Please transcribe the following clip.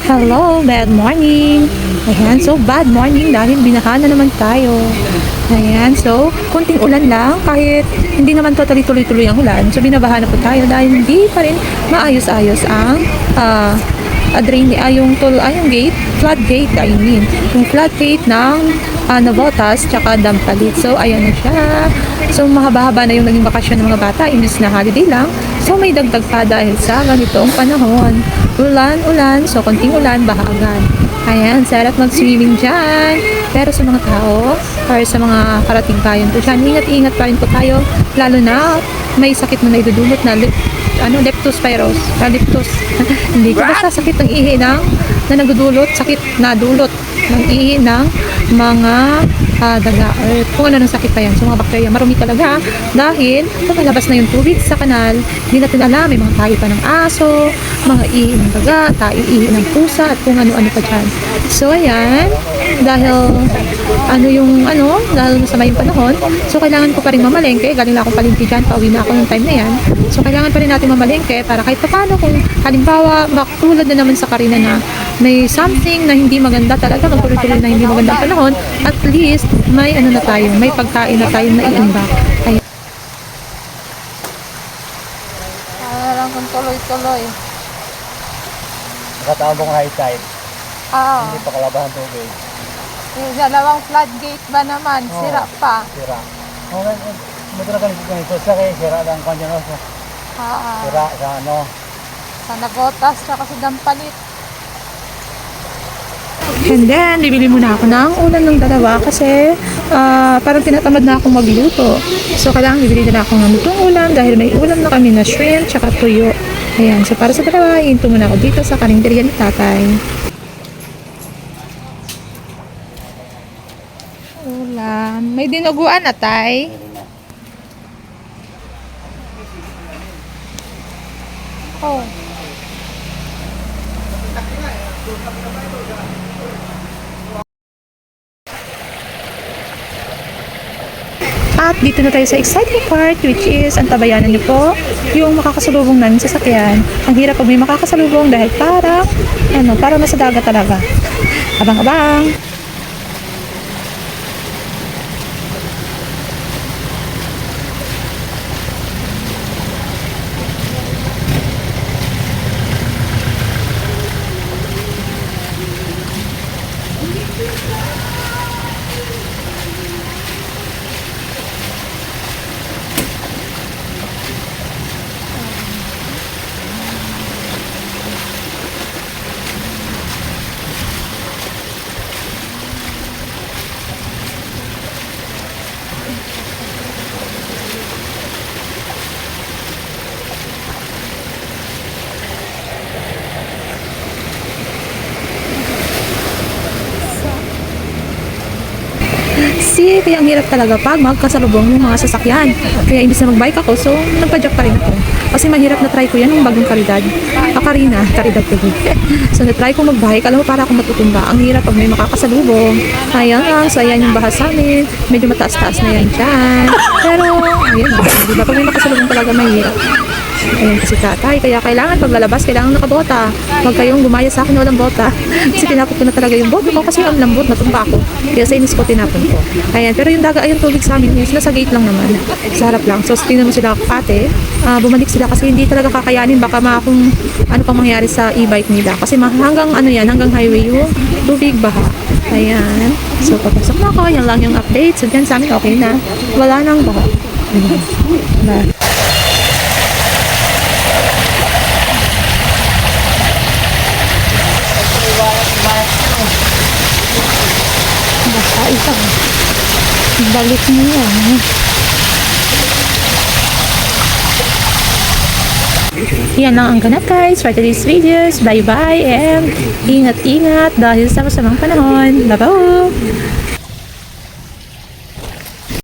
Hello, bad morning. Ayan, so bad morning dahil binaha na naman tayo. Ayan, so kunting ulan lang kahit hindi naman totally tuloy-tuloy ang ulan. So binabaha na po tayo dahil hindi pa rin maayos-ayos ang yung gate, floodgate, yung floodgate ng Navotas tsaka Dampalit. So ayan na siya. So mahaba-haba na yung naging bakasyon ng mga bata, imbis na holiday lang. So may dagdag pa dahil sa ganitong panahon. Ulan, so konting ulan, baha agad. Ayan, sarap mag-swimming dyan. Pero sa mga tao, or sa mga parating kayon po dyan, ingat-ingat pa rin po tayo. Lalo na may sakit na naidudulot na leptospirosis. Hindi ko basta sakit ng ihi na nagdudulot, sakit na dulot ng ihi ng mga daga or kung ano ng sakit pa yan. So mga bakterya, marumi talaga dahil lumalabas na yung tubig sa kanal, hindi natin alam, may mga tayo pa ng aso, mga ihi ng daga, ihi ng pusa at kung ano-ano pa dyan. So ayan, dahil dahil masama yung panahon, so kailangan ko pa rin mamalengke, galing lang akong palengke dyan, pauwi na ako ng time na yan. So kailangan pa rin natin mamalengke para kahit paano kung halimbawa, tulad na naman sa Karina na may something na hindi maganda talaga, magtuloy-tuloy na hindi maganda panahon, at least may may pagkain na tayo na iimbak. Ayan. Lang kung tuloy-tuloy. Nakatabong high tide. Hindi pa kalabahan tubig. Yung dalawang floodgate ba naman? Sira pa. Sira. Ito na ganito siya kaya sira lang kanya no. Sira sa sa Navotas tsaka sa Dampalit. And then, bibili muna ako ng ulam ng dalawa kasi parang tinatamad na akong magluto. So, kailangan bibili na ako ng lutong ulam dahil may ulam na kami na shrimp tsaka tuyo. Ayan, so para sa dalawa, hinto muna ako dito sa karinderya ni tatay. Ulam. May dinuguan na, tay? Oh. At dito na tayo sa exciting part, which is ang tabayanan niyo po yung makakasalubong namin sa sakyan. Ang hirap pag may makakasalubong dahil parang nasa dagat talaga. Abang-abang! Kaya ang hirap talaga pag magkasalubong yung mga sasakyan. Kaya imbis na mag-bike ako, so nagpa-jog pa rin ako. Kasi mahirap na try ko yan ng bagong Caridad. Caridad TV. So na-try ko mag-bike, alam mo para akong matutumba. Ang hirap pag may makakasalubong. Ayan lang, so ayan yung bahas sa amin. Medyo mataas-taas na yan dyan. Pero, ayan lang. Diba? Pag may makasalubong talaga mahirap. Ayan kasi tatay, kaya kailangan pag lalabas, kailangan nakabota. Huwag kayong gumaya sa akin na walang bota. Kasi tinapon ko na talaga yung boto ko kasi ang lambot, natumba ako. Kaya sa inis ko tinapon ko. Ayan, pero yung daga, ayun tubig sa amin, yung nasa gate lang naman. Sa harap lang. So, tingnan mo sila ate, bumalik sila kasi hindi talaga kakayanin. Baka kung ano pang mangyari sa e-bike nila. Kasi hanggang hanggang highway yung tubig baha. Ayan. So, papasok na ako. Yan lang yung update. So, dyan sa amin, okay na. Wala nang baha. Ayan. Basta isang balik mo yan. Yan lang ang ganap guys for today's videos. Bye bye and ingat-ingat dahil sa masamang panahon. Bye-bye!